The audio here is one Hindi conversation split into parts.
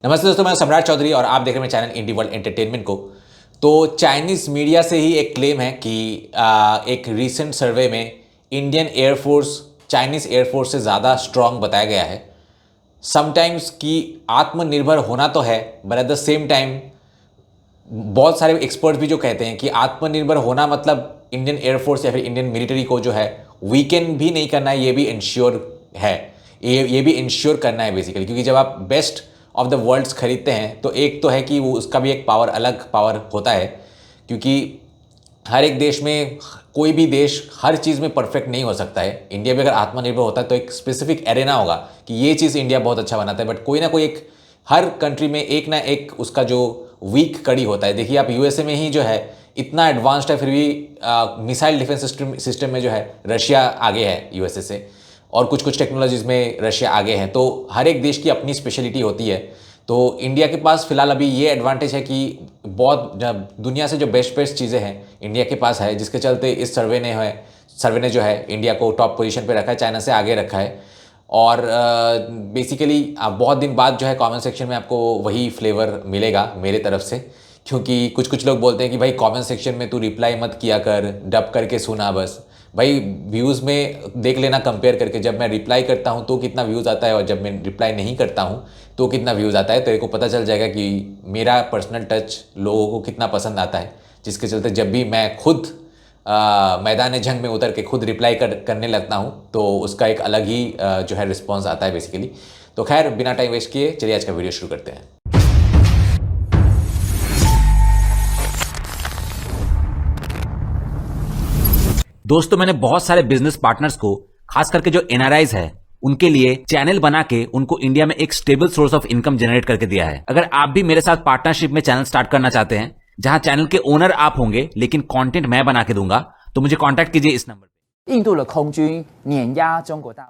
नमस्ते दोस्तों, मैं सम्राट चौधरी और आप देख रहे हैं चैनल इंडी वर्ल्ड एंटरटेनमेंट को। तो चाइनीज़ मीडिया से ही एक क्लेम है कि एक रीसेंट सर्वे में इंडियन एयरफोर्स चाइनीज़ एयरफोर्स से ज़्यादा स्ट्रांग बताया गया है। समटाइम्स कि आत्मनिर्भर होना तो है, but at the same time बहुत सारे एक्सपर्ट भी जो कहते हैं कि आत्मनिर्भर होना मतलब इंडियन एयरफोर्स या फिर इंडियन मिलिट्री को जो है वीकेंड भी नहीं करना है, ये भी इंश्योर है, ये भी इंश्योर करना है बेसिकली। क्योंकि जब आप बेस्ट ऑफ द वर्ल्ड्स खरीदते हैं तो एक तो है कि वो उसका भी एक पावर, अलग पावर होता है। क्योंकि हर एक देश में, कोई भी देश हर चीज़ में परफेक्ट नहीं हो सकता है। इंडिया भी अगर आत्मनिर्भर होता है तो एक स्पेसिफिक एरेना होगा कि ये चीज़ इंडिया बहुत अच्छा बनाता है, बट कोई ना कोई एक, हर कंट्री में एक ना एक उसका जो वीक कड़ी होता है। देखिए आप यूएसए में ही जो है इतना एडवांस्ड है, फिर भी मिसाइल डिफेंस सिस्टम में जो है रशिया आगे है यूएसए से, और कुछ कुछ टेक्नोलॉजीज़ में रशिया आगे है। तो हर एक देश की अपनी स्पेशलिटी होती है। तो इंडिया के पास फ़िलहाल अभी ये एडवांटेज है कि बहुत दुनिया से जो बेस्ट बेस्ट चीज़ें हैं इंडिया के पास है, जिसके चलते इस सर्वे ने जो है इंडिया को टॉप पोजीशन पे रखा है, चाइना से आगे रखा है। और बेसिकली बहुत दिन बाद जो है कमेंट सेक्शन में आपको वही फ्लेवर मिलेगा मेरे तरफ से। क्योंकि कुछ कुछ लोग बोलते हैं कि भाई कमेंट सेक्शन में तू रिप्लाई मत किया कर, डब करके सुना बस। भाई व्यूज़ में देख लेना कंपेयर करके, जब मैं रिप्लाई करता हूँ तो कितना व्यूज़ आता है और जब मैं रिप्लाई नहीं करता हूँ तो कितना व्यूज़ आता है। तो तेरे को पता चल जाएगा कि मेरा पर्सनल टच लोगों को कितना पसंद आता है। जिसके चलते जब भी मैं खुद मैदान जंग में उतर के खुद रिप्लाई करने लगता हूँ तो उसका एक अलग ही जो है रिस्पॉन्स आता है बेसिकली। तो खैर बिना टाइम वेस्ट किए चलिए आज का वीडियो शुरू करते हैं। दोस्तों, मैंने बहुत सारे बिजनेस पार्टनर्स को, खास करके जो एनआरआईज है, उनके लिए चैनल बना के उनको इंडिया में एक stable source of income generate करके दिया है। अगर आप भी मेरे साथ पार्टनरशिप में चैनल स्टार्ट करना चाहते हैं, जहां चैनल के ओनर आप होंगे लेकिन कंटेंट मैं बना के दूंगा, तो मुझे कांटेक्ट कीजिए इस नंबर पे।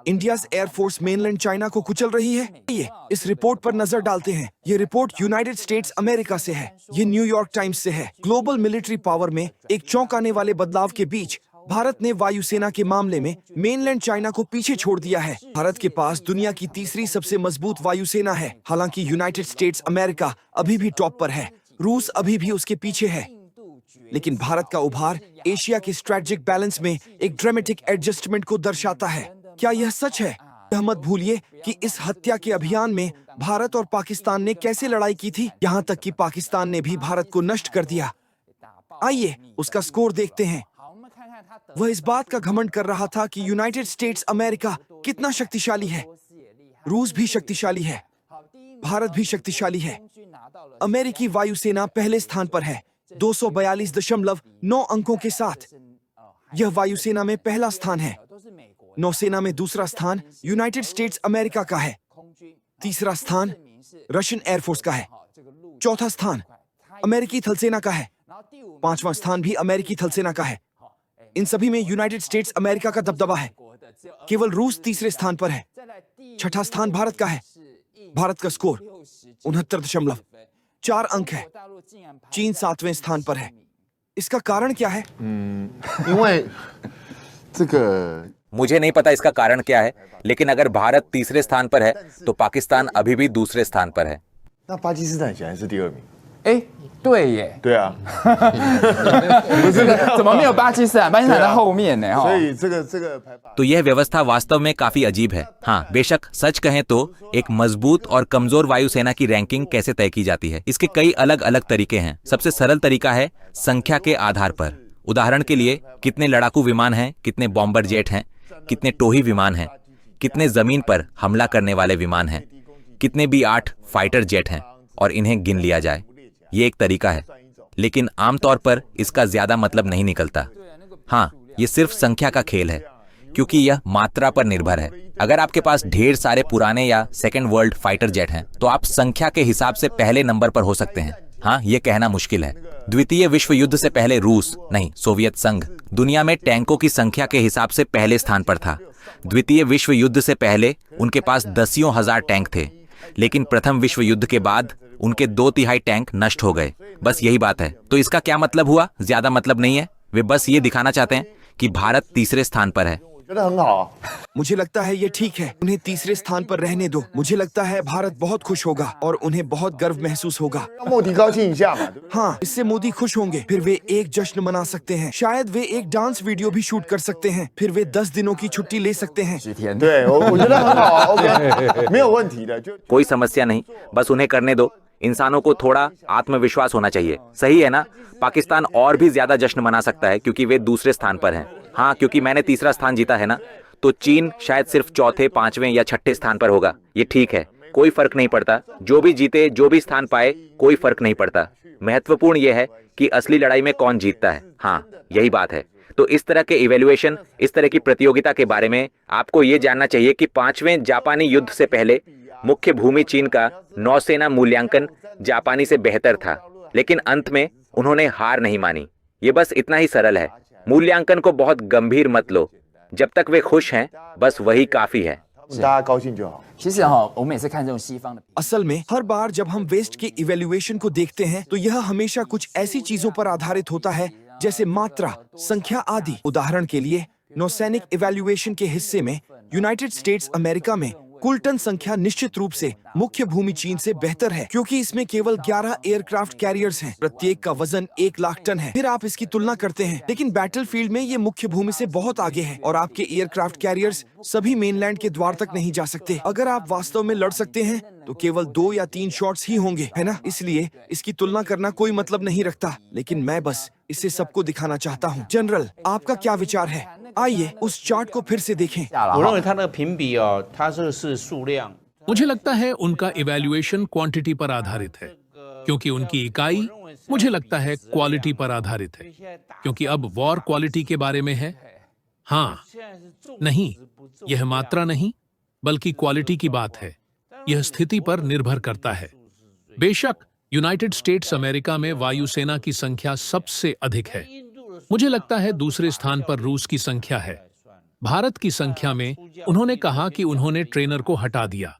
इंडियाज एयरफोर्स मेनलैंड चाइना को कुचल रही है। ये इस रिपोर्ट पर नजर डालते हैं। ये रिपोर्ट यूनाइटेड स्टेट्स अमेरिका से है। ये न्यूयॉर्क टाइम्स से है। ग्लोबल मिलिट्री पावर में एक चौंकाने वाले बदलाव के बीच भारत ने वायुसेना के मामले में मेनलैंड चाइना को पीछे छोड़ दिया है। भारत के पास दुनिया की तीसरी सबसे मजबूत वायुसेना है। हालांकि यूनाइटेड स्टेट्स अमेरिका अभी भी टॉप पर है, रूस अभी भी उसके पीछे है। लेकिन भारत का उभार एशिया के स्ट्रेटेजिक बैलेंस में एक ड्रामेटिक एडजस्टमेंट को दर्शाता है। क्या यह सच है? यह मत भूलिए कि इस हत्या के अभियान में भारत और पाकिस्तान ने कैसे लड़ाई की थी, यहाँ तक कि पाकिस्तान ने भी भारत को नष्ट कर दिया। आइए उसका स्कोर देखते हैं। वह इस बात का घमंड कर रहा था कि यूनाइटेड स्टेट्स अमेरिका कितना शक्तिशाली है। रूस भी शक्तिशाली है, भारत भी शक्तिशाली है। अमेरिकी वायुसेना पहले स्थान पर है 242.9 अंकों के साथ। यह वायुसेना में पहला स्थान है। नौसेना में दूसरा स्थान यूनाइटेड स्टेट्स अमेरिका का है। तीसरा स्थान रशियन एयरफोर्स का है। चौथा स्थान अमेरिकी थलसेना का है। पांचवां स्थान भी अमेरिकी थलसेना का है। इन सभी में यूनाइटेड स्टेट्स अमेरिका का दबदबा है। केवल रूस तीसरे स्थान पर है। छठा स्थान भारत का है। भारत का स्कोर 69.4 अंक है। चीन 7वें स्थान पर है। इसका कारण क्या है? मुझे नहीं पता इसका कारण क्या है, लेकिन अगर भारत तीसरे स्थान पर है तो पाकिस्तान अभी भी दूसरे स्थान पर है। 那巴基斯坦显然是第2名。哎，对耶，对啊，怎么没有巴基斯坦？巴基斯坦在后面呢，所以这个排法。 तो यह व्यवस्था वास्तव में काफी अजीब है। हाँ, बेशक सच कहें तो एक मजबूत और कमजोर वायुसेना की रैंकिंग कैसे तय की जाती है, इसके कई अलग अलग तरीके हैं। सबसे सरल तरीका है संख्या के आधार पर। उदाहरण के लिए, कितने लड़ाकू विमान हैं, कितने बॉम्बर जेट हैं, कितने टोही विमान हैं, कितने जमीन पर हमला करने वाले विमान हैं, कितने B-8 फाइटर जेट हैं, और इन्हें गिन लिया जाए। ये एक तरीका है, लेकिन आमतौर पर इसका ज्यादा मतलब नहीं निकलता। हाँ, ये सिर्फ संख्या का खेल है, क्योंकि यह मात्रा पर निर्भर है। अगर आपके पास ढेर सारे पुराने या सेकेंड वर्ल्ड फाइटर जेट हैं, तो आप संख्या के हिसाब से पहले नंबर पर हो सकते हैं। हाँ, ये कहना मुश्किल है। द्वितीय विश्व युद्ध से पहले रूस, नहीं सोवियत संघ, दुनिया में टैंकों की संख्या के हिसाब से पहले स्थान पर था। द्वितीय विश्व युद्ध से पहले उनके पास दसियों हजार टैंक थे, लेकिन प्रथम विश्व युद्ध के बाद उनके 2/3 टैंक नष्ट हो गए। बस यही बात है। तो इसका क्या मतलब हुआ? ज्यादा मतलब नहीं है। वे बस ये दिखाना चाहते हैं कि भारत तीसरे स्थान पर है। 觉得很好啊。 मुझे लगता है ये ठीक है, उन्हें तीसरे स्थान पर रहने दो। मुझे लगता है भारत बहुत खुश होगा और उन्हें बहुत गर्व महसूस होगा। 让莫迪高兴一下嘛，对不对？ हाँ, इससे मोदी खुश होंगे। फिर वे एक जश्न मना सकते हैं, शायद वे एक डांस वीडियो भी शूट कर सकते हैं, फिर वे 10 दिनों की छुट्टी ले सकते हैं। 10天。对我觉得很好啊，OK，没有问题的。就 कोई समस्या नहीं, बस उन्हें करने दो। इंसानों को थोड़ा आत्मविश्वास होना चाहिए। सही है ना? पाकिस्तान और भी ज्यादा जश्न मना सकता है क्योंकि वे दूसरे स्थान पर हैं। हाँ, क्योंकि मैंने तीसरा स्थान जीता है ना, तो चीन शायद सिर्फ चौथे, पांचवें या छठे स्थान पर होगा। ये ठीक है, कोई फर्क नहीं पड़ता। जो भी जीते, जो भी स्थान पाए, कोई फर्क नहीं पड़ता। महत्वपूर्ण यह है कि असली लड़ाई में कौन जीतता है। हाँ, यही बात है। तो इस तरह के इवेल्युएशन, इस तरह की प्रतियोगिता के बारे में आपको ये जानना चाहिए कि 5वें जापानी युद्ध से पहले मुख्य भूमि चीन का नौसेना मूल्यांकन जापानी से बेहतर था, लेकिन अंत में उन्होंने हार नहीं मानी। ये बस इतना ही सरल है। मूल्यांकन को बहुत गंभीर मत लो। जब तक वे खुश हैं, बस वही काफी है। 大家高兴就好。 其实哈，我每次看这种西方的， असल में हर बार जब हम वेस्ट के इवेल्युएशन को देखते हैं तो यह हमेशा कुछ ऐसी चीजों पर आधारित होता है जैसे मात्रा, संख्या आदि। उदाहरण के लिए नौसैनिक इवेल्युएशन के हिस्से में यूनाइटेड स्टेट्स अमेरिका में कुल टन संख्या निश्चित रूप से मुख्य भूमि चीन से बेहतर है, क्योंकि इसमें केवल 11 एयरक्राफ्ट कैरियर्स हैं। प्रत्येक का वजन 1 लाख टन है। फिर आप इसकी तुलना करते हैं, लेकिन बैटलफील्ड में ये मुख्य भूमि से बहुत आगे है और आपके एयरक्राफ्ट कैरियर्स सभी मेनलैंड के द्वार तक नहीं जा सकते। अगर आप वास्तव में लड़ सकते हैं तो केवल 2 या 3 शॉट्स ही होंगे, है ना? इसलिए इसकी तुलना करना कोई मतलब नहीं रखता, लेकिन मैं बस इसे सबको दिखाना चाहता हूँ। जनरल, आपका क्या विचार है? आइए उस चार्ट को फिर से देखें। 下了哈。我认为它那个评比哦，它这是数量。 मुझे लगता है उनका इवैल्यूएशन क्वांटिटी पर आधारित है, क्योंकि उनकी इकाई मुझे लगता है क्वालिटी पर आधारित है, क्योंकि अब वॉर क्वालिटी के बारे में है। हाँ, नहीं, यह मात्रा नहीं बल्कि क्वालिटी की बात है। यह स्थिति पर निर्भर करता है। बेशक यूनाइटेड स्टेट्स अमेरिका में वायुसेना की संख्या सबसे अधिक है। मुझे लगता है दूसरे स्थान पर रूस की संख्या है। भारत की संख्या में उन्होंने कहा कि उन्होंने ट्रेनर को हटा दिया,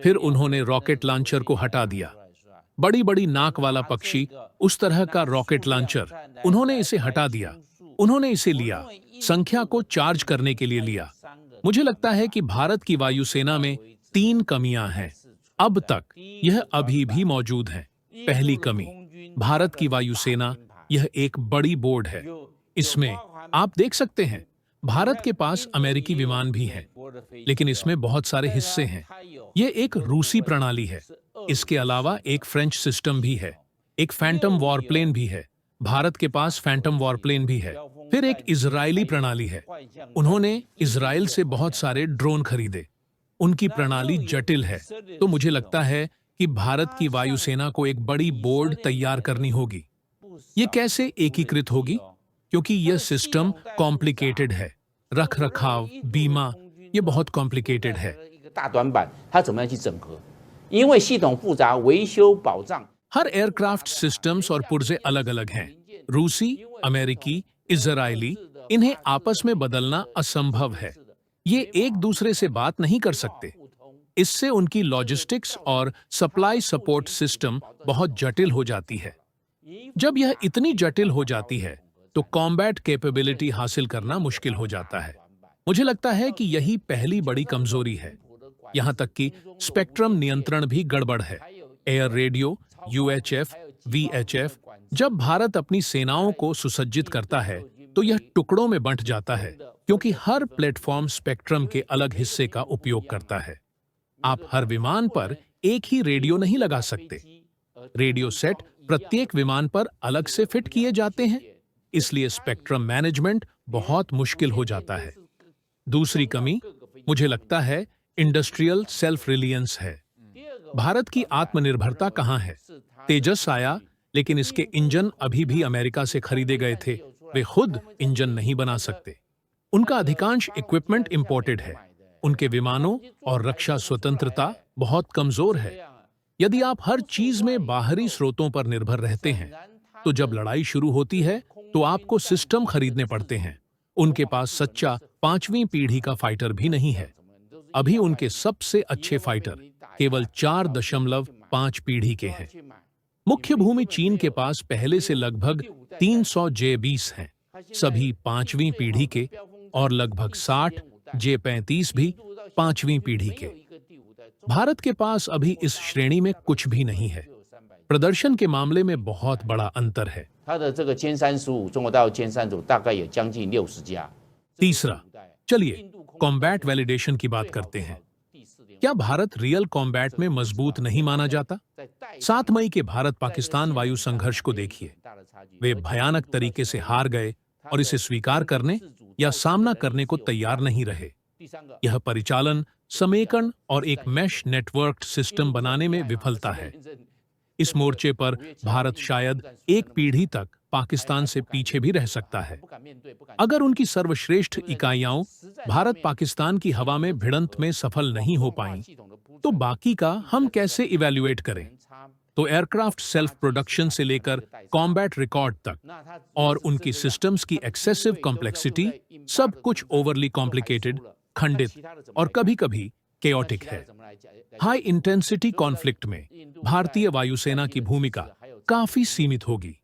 फिर उन्होंने रॉकेट लॉन्चर को हटा दिया। बड़ी बड़ी नाक वाला पक्षी, उस तरह का रॉकेट लॉन्चर, उन्होंने इसे हटा दिया। उन्होंने इसे लिया, संख्या को चार्ज करने के लिए लिया। मुझे लगता है कि भारत की वायुसेना में 3 कमियां हैं। अब तक यह अभी भी मौजूद है। पहली कमी, भारत की वायुसेना यह एक बड़ी बोर्ड है। इसमें आप देख सकते हैं भारत के पास अमेरिकी विमान भी हैं, लेकिन इसमें बहुत सारे हिस्से हैं। ये एक रूसी प्रणाली है। इसके अलावा एक फ्रेंच सिस्टम भी है, एक फैंटम वॉरप्लेन भी है। भारत के पास फैंटम वॉरप्लेन भी है। फिर एक इजरायली प्रणाली है। उन्होंने इजराइल से बहुत सारे ड्रोन खरीदे। उनकी प्रणाली जटिल है। तो मुझे लगता है कि भारत की वायुसेना को एक बड़ी बोर्ड तैयार करनी होगी। ये कैसे एकीकृत होगी? क्योंकि यह सिस्टम कॉम्प्लिकेटेड है। रख रखाव, बीमा, ये बहुत कॉम्प्लिकेटेड है। 一个大短板，它怎么样去整合？因为系统复杂，维修保障 हर एयरक्राफ्ट सिस्टम्स और पुर्जे अलग अलग हैं। रूसी, अमेरिकी, इजरायली, इन्हें आपस में बदलना असंभव है। ये एक दूसरे से बात नहीं कर सकते। इससे उनकी लॉजिस्टिक्स और सप्लाई सपोर्ट सिस्टम बहुत जटिल हो जाती है। जब यह इतनी जटिल हो जाती है तो कॉम्बैट कैपेबिलिटी हासिल करना मुश्किल हो जाता है। मुझे लगता है कि यही पहली बड़ी कमजोरी है। यहाँ तक कि स्पेक्ट्रम नियंत्रण भी गड़बड़ है। एयर रेडियो, यूएचएफ, वीएचएफ, जब भारत अपनी सेनाओं को सुसज्जित करता है तो यह टुकड़ों में बंट जाता है, क्योंकि हर प्लेटफॉर्म स्पेक्ट्रम के अलग हिस्से का उपयोग करता है। आप हर विमान पर एक ही रेडियो नहीं लगा सकते। रेडियो सेट प्रत्येक विमान पर अलग से फिट किए जाते हैं, इसलिए स्पेक्ट्रम मैनेजमेंट बहुत मुश्किल हो जाता है। दूसरी कमी मुझे लगता है इंडस्ट्रियल सेल्फ रिलियंस है। भारत की आत्मनिर्भरता कहाँ है? तेजस आया, लेकिन इसके इंजन अभी भी अमेरिका से खरीदे गए थे। वे खुद इंजन नहीं बना सकते। उनका अधिकांश इक्विपमेंट इंपोर्टेड है। उनके विमानों और रक्षा स्वतंत्रता बहुत कमजोर है। यदि आप हर चीज में बाहरी स्रोतों पर निर्भर रहते हैं तो जब लड़ाई शुरू होती है तो आपको सिस्टम खरीदने पड़ते हैं। उनके पास सच्चा 5वीं पीढ़ी का फाइटर भी नहीं है। अभी उनके सबसे अच्छे फाइटर केवल 4.5 पीढ़ी के हैं। मुख्य भूमि चीन के पास पहले से लगभग 300 J-20 हैं, सभी 5वीं पीढ़ी के, और लगभग 60 J-35 भी 5वीं पीढ़ी के। भारत के पास अभी इस श्रेणी में कुछ भी नहीं है। प्रदर्शन के मामले में बहुत बड़ा अंतर है। 它的这个歼35中国大陆歼35大概有将近60架。 तीसरा, चलिए कॉम्बैट वैलिडेशन की बात करते हैं। क्या भारत रियल कॉम्बैट में मजबूत नहीं माना जाता? 7 मई के भारत पाकिस्तान वायु संघर्ष को देखिए। वे भयानक तरीके से हार गए और इसे स्वीकार करने या सामना करने को तैयार नहीं रहे। यह परिचालन, समेकन और एक मैश नेटवर्क्ड सिस्टम बनाने में विफलता है। इस मोर्चे पर भारत शायद एक पीढ़ी तक पाकिस्तान से पीछे भी रह सकता है। अगर उनकी सर्वश्रेष्ठ इकाइयां भारत पाकिस्तान की हवा में भिड़ंत में सफल नहीं हो पाईं, तो बाकी का हम कैसे इवैल्यूएट करें? तो एयरक्राफ्ट सेल्फ प्रोडक्शन से लेकर कॉम्बैट रिकॉर्ड तक और उनकी सिस्टम्स की एक्सेसिव कॉम्प्लेक्सिटी, सब कुछ ओवरली कॉम्प्लिकेटेड, खंडित और कभी-कभी केओटिक है। हाई इंटेंसिटी कॉन्फ्लिक्ट में भारतीय वायुसेना की भूमिका काफी सीमित होगी।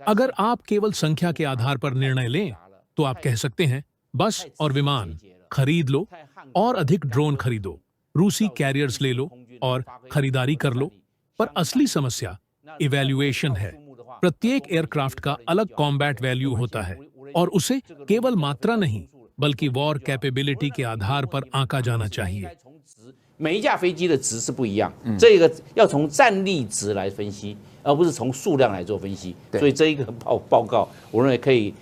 अगर आप केवल संख्या के आधार पर निर्णय लें, तो आप कह सकते हैं बस और विमान खरीद लो और अधिक ड्रोन खरीदो, रूसी कैरियर्स ले लो और खरीदारी कर लो। पर असली समस्या इवैल्यूएशन है। प्रत्येक एयरक्राफ्ट का अलग कॉम्बैट वैल्यू होता है और उसे केवल मात्रा नहीं बल्कि वॉर कैपेबिलिटी के आधार पर आंका जाना चाहिए। 每一架飞机的值是不一样，这个要从战力值来分析，而不是从数量来做分析。所以这一个报告，我认为可以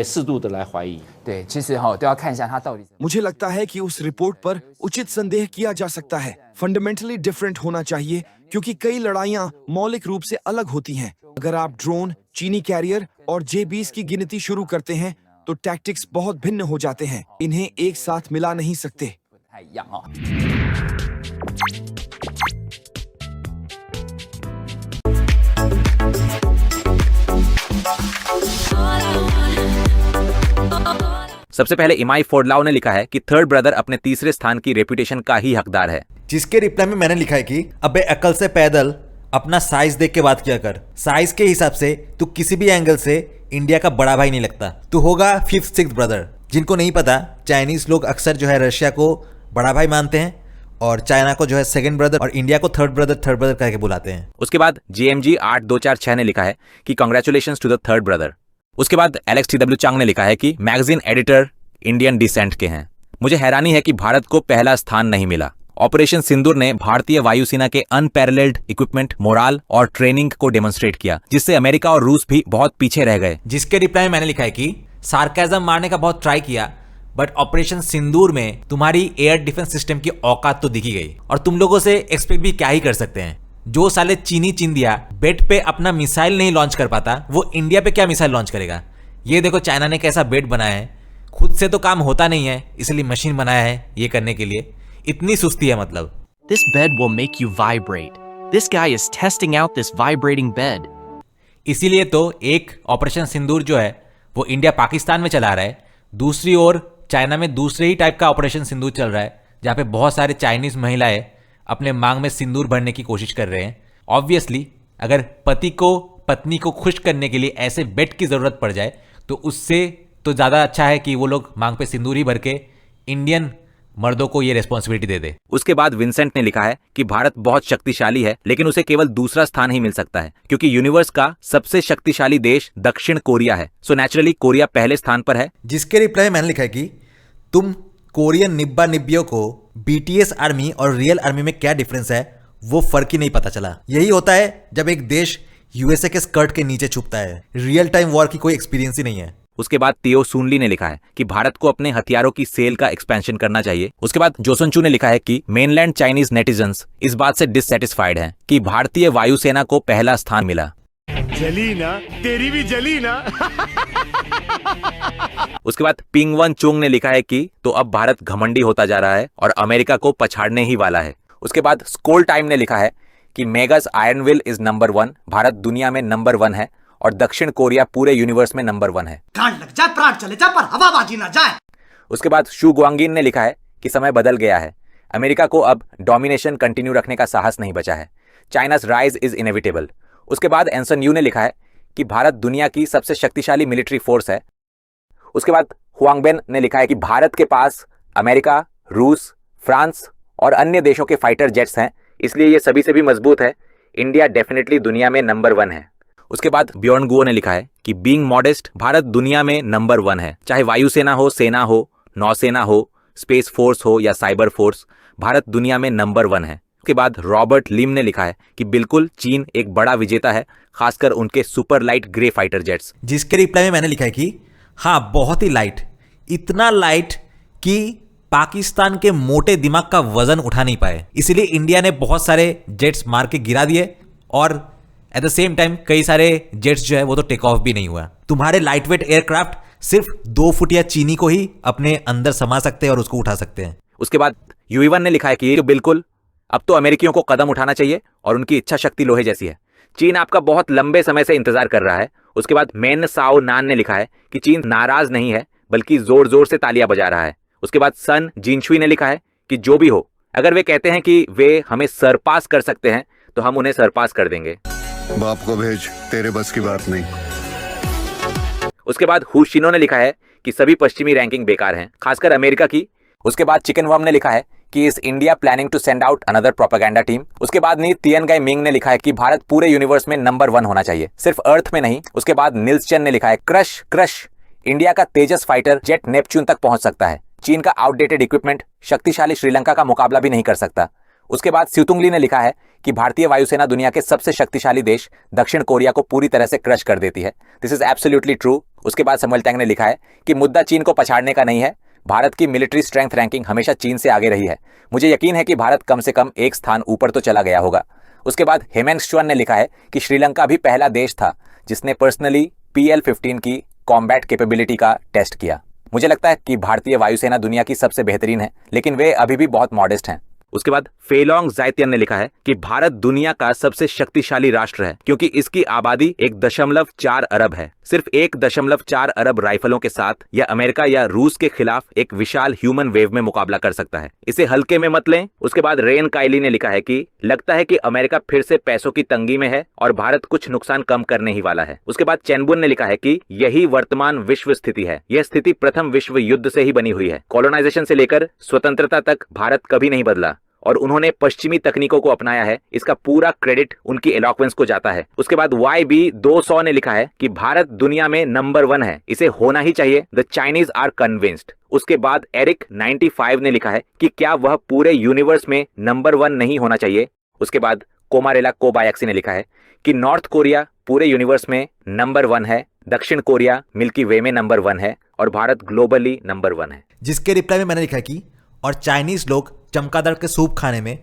适度的来怀疑。对，其实都要看一下它到底。 मुझे लगता है कि उस रिपोर्ट पर उचित संदेह किया जा सकता है। फंडामेंटली डिफरेंट होना चाहिए क्योंकि कई लड़ाइयां मौलिक रूप से अलग होती हैं। अगर आप ड्रोन, चीनी कैरियर और J-20 की गिनती शुरू करते हैं तो टैक्टिक्स बहुत भिन्न हो जाते हैं। इन्हें एक साथ मिला नहीं सकते। 不太一样哦。 सबसे पहले इमाई फोर्डलाओ ने लिखा है कि थर्ड ब्रदर अपने तीसरे स्थान की रेपुटेशन का ही हकदार है। जिसके रिप्लाई में मैंने लिखा है कि अबे अकल से पैदल अपना साइज देख के बात किया कर। साइज के हिसाब से तू किसी भी एंगल से इंडिया का बड़ा भाई नहीं लगता। तू होगा 5th 6th ब्रदर। जिनको नहीं पता, चाइनीज लोग अक्सर जो है रशिया को बड़ा भाई मानते हैं और चाइना को जो है सेकंड ब्रदर और इंडिया को थर्ड ब्रदर कह के बुलाते हैं। उसके बाद GMG 8246 ने लिखा है कि congratulations to the third brother. उसके बाद एलेक्स TW चांग ने लिखा है कि मैगजीन एडिटर इंडियन डिसेंट के हैं। मुझे हैरानी है कि भारत को पहला स्थान नहीं मिला। ऑपरेशन सिंदूर ने भारतीय वायुसेना के अनपैरेलल्ड इक्विपमेंट, मोराल और ट्रेनिंग को डेमोन्स्ट्रेट किया, जिससे अमेरिका और रूस भी बहुत पीछे रह गए। जिसके रिप्लाई में मैंने लिखा है कि सार्केज्म मारने का बहुत ट्राई किया, बट ऑपरेशन सिंदूर में तुम्हारी एयर डिफेंस सिस्टम की औकात तो दिखी गई और तुम लोगों से एक्सपेक्ट भी क्या ही कर सकते हैं। जो साले चीनी चिंदिया बेड पे अपना मिसाइल नहीं लॉन्च कर पाता, वो इंडिया पे क्या मिसाइल लॉन्च करेगा। ये देखो चाइना ने कैसा बेड बनाया है। खुद से तो काम होता नहीं है, इसलिए मशीन बनाया है ये करने के लिए। इतनी सुस्ती है मतलब। This bed will make you vibrate. This guy is testing out this vibrating bed. इसीलिए तो एक ऑपरेशन सिंदूर जो है वो इंडिया पाकिस्तान में चला रहा है, दूसरी ओर चाइना में दूसरे ही टाइप का ऑपरेशन सिंदूर चल रहा है, जहाँ पे बहुत सारे चाइनीज महिलाएं अपने मांग में सिंदूर भरने की कोशिश कर रहे हैं। ऑब्वियसली अगर पति को पत्नी को खुश करने के लिए ऐसे बेड की जरूरत पड़ जाए तो उससे तो ज़्यादा अच्छा है कि वो लोग मांग पे सिंदूर ही भर के इंडियन मर्दों को ये रेस्पॉन्सिबिलिटी दे दे। उसके बाद विंसेंट ने लिखा है कि भारत बहुत शक्तिशाली है, लेकिन उसे केवल दूसरा स्थान ही मिल सकता है क्योंकि यूनिवर्स का सबसे शक्तिशाली देश दक्षिण कोरिया है। सो नेचुरली कोरिया पहले स्थान पर है। जिसके रिप्लाई मैंने लिखा है कि तुम कोरियन निब्बा निब्बियों को BTS आर्मी और रियल आर्मी में क्या डिफरेंस है वो फर्क ही नहीं पता चला। यही होता है जब एक देश USA के स्कर्ट के नीचे छुपता है। रियल टाइम वॉर की कोई एक्सपीरियंस ही नहीं है। उसके बाद तियो सुनली ने लिखा है कि भारत को अपने हथियारों की सेल का एक्सपेंशन करना चाहिए। उसके बाद जोसन चू ने लिखा है कि मेनलैंड चाइनीज नेटिजन्स इस बात से डिससेटिस्फाइड हैं कि भारतीय वायुसेना को पहला स्थान मिला। जली ना, तेरी भी जली ना। उसके बाद पिंगवन चोंग ने लिखा है कि तो अब भारत घमंडी होता जा रहा है और अमेरिका को पछाड़ने ही वाला है। उसके बाद स्कोल टाइम ने लिखा है कि मेगस आयरनविल इज नंबर 1, भारत दुनिया में नंबर 1 है और दक्षिण कोरिया पूरे यूनिवर्स में नंबर 1 है। गांड लग जाए, प्राण चले जाए, पर हवाबाजी ना जाए। उसके बाद शू गुआंगिन ने लिखा है कि समय बदल गया है, अमेरिका को अब डोमिनेशन कंटिन्यू रखने का साहस नहीं बचा है, चाइना's राइज इज इनएविटेबल। उसके बाद एंसन यू ने लिखा है कि भारत दुनिया की सबसे शक्तिशाली मिलिट्री फोर्स है। उसके बाद हुआंगबेन ने लिखा है कि भारत के पास अमेरिका, रूस, फ्रांस और अन्य देशों के फाइटर जेट्स हैं, इसलिए ये सभी से भी मजबूत है। इंडिया डेफिनेटली दुनिया में नंबर 1 है। उसके बाद ब्यॉर्न गुओ ने लिखा है कि बीइंग मॉडेस्ट, भारत दुनिया में नंबर 1 है। चाहे वायुसेना हो, सेना हो, नौसेना हो, स्पेस फोर्स हो या साइबर फोर्स, भारत दुनिया में नंबर 1 है। उसके बाद रॉबर्ट लिम ने लिखा है कि बिल्कुल चीन एक बड़ा विजेता है, खासकर उनके super light grey fighter jets. जिसके रिप्लाई में मैंने लिखा है कि हाँ, बहुत ही लाइट, इतना लाइट कि पाकिस्तान के मोटे दिमाग का वजन उठा नहीं पाए। इसीलिए इंडिया ने बहुत सारे जेट्स मार के गिरा दिए और एट द सेम टाइम कई सारे जेट्स जो है वो तो टेक ऑफ भी नहीं हुआ। तुम्हारे लाइट वेट एयरक्राफ्ट सिर्फ 2 फुट या चीनी को ही अपने अंदर समा सकते हैं और उसको उठा सकते हैं। उसके बाद यूईवन ने लिखा है कि बिल्कुल अब तो अमेरिकियों को कदम उठाना चाहिए और उनकी इच्छा शक्ति लोहे जैसी है। चीन आपका बहुत लंबे समय से इंतजार कर रहा है। उसके बाद मेन साओ नान ने लिखा है कि चीन नाराज नहीं है बल्कि जोर जोर से तालियां बजा रहा है। उसके बाद सन जिनशुई ने लिखा है कि जो भी हो, अगर वे कहते हैं कि वे हमें सरपास कर सकते हैं तो हम उन्हें सरपास कर देंगे। बाप को भेज, तेरे बस की बात नहीं। उसके बाद हुशिनो ने लिखा है कि सभी पश्चिमी रैंकिंग बेकार हैं, खासकर अमेरिका की। उसके बाद चिकन वर्म ने लिखा है कि is India planning to send out another propaganda team. उसके बाद नी तियनगाई मिंग ने लिखा है कि भारत पूरे यूनिवर्स में नंबर 1 होना चाहिए, सिर्फ अर्थ में नहीं। उसके बाद निल्स चेन ने लिखा है क्रश क्रश, इंडिया का तेजस फाइटर जेट नेपच्यून तक पहुंच सकता है। चीन का आउटडेटेड इक्विपमेंट शक्तिशाली श्रीलंका का मुकाबला भी नहीं कर सकता। उसके बाद स्यूतुंगली ने लिखा है कि भारतीय वायुसेना दुनिया के सबसे शक्तिशाली देश दक्षिण कोरिया को पूरी तरह से क्रश कर देती है। This is absolutely true. उसके बाद समुएल टैंग ने लिखा है कि मुद्दा चीन को पछाड़ने का नहीं है, भारत की मिलिट्री स्ट्रेंथ रैंकिंग हमेशा चीन से आगे रही है। मुझे यकीन है कि भारत कम से कम एक स्थान ऊपर तो चला गया होगा। उसके बाद हेमेंगश्वन ने लिखा है कि श्रीलंका भी पहला देश था जिसने पर्सनली PL-15 की कॉम्बैट कैपेबिलिटी का टेस्ट किया। मुझे लगता है कि भारतीय वायुसेना दुनिया की सबसे बेहतरीन है, लेकिन वे अभी भी बहुत मॉडेस्ट हैं। उसके बाद फेलोंग जायतियन ने लिखा है कि भारत दुनिया का सबसे शक्तिशाली राष्ट्र है क्योंकि इसकी आबादी 1.4 अरब है। सिर्फ 1.4 अरब राइफलों के साथ या अमेरिका या रूस के खिलाफ एक विशाल ह्यूमन वेव में मुकाबला कर सकता है, इसे हल्के में मत लें। उसके बाद रेन काइली ने लिखा है कि लगता है कि अमेरिका फिर से पैसों की तंगी में है और भारत कुछ नुकसान कम करने ही वाला है। उसके बाद चेनबुन ने लिखा है कि यही वर्तमान विश्व स्थिति है। यह स्थिति प्रथम विश्व युद्ध से ही बनी हुई है। कॉलोनाइजेशन से लेकर स्वतंत्रता तक भारत कभी नहीं बदला और उन्होंने पश्चिमी तकनीकों को अपनाया है। इसका पूरा क्रेडिट उनकी एलॉक्वेंस को जाता है। उसके बाद YB200 ने लिखा है कि भारत दुनिया में नंबर 1 है, इसे होना ही चाहिए। The Chinese are convinced. उसके बाद एरिक 95 ने लिखा है कि क्या वह पूरे यूनिवर्स में नंबर 1 नहीं होना चाहिए। उसके बाद कोमारेला कोबायाक्सी ने लिखा है कि नॉर्थ कोरिया पूरे यूनिवर्स में नंबर 1 है, दक्षिण कोरिया मिल्की वे में नंबर 1 है और भारत ग्लोबली नंबर 1 है। जिसके रिप्लाई में मैंने लिखा कि और चाइनीज लोग चमगादड़ के सूप खाने में,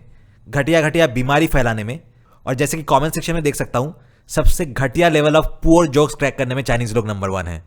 घटिया घटिया बीमारी फैलाने में, और जैसे कि कमेंट सेक्शन में देख सकता हूं सबसे घटिया level of poor jokes crack करने में चाइनीज लोग नंबर 1 है।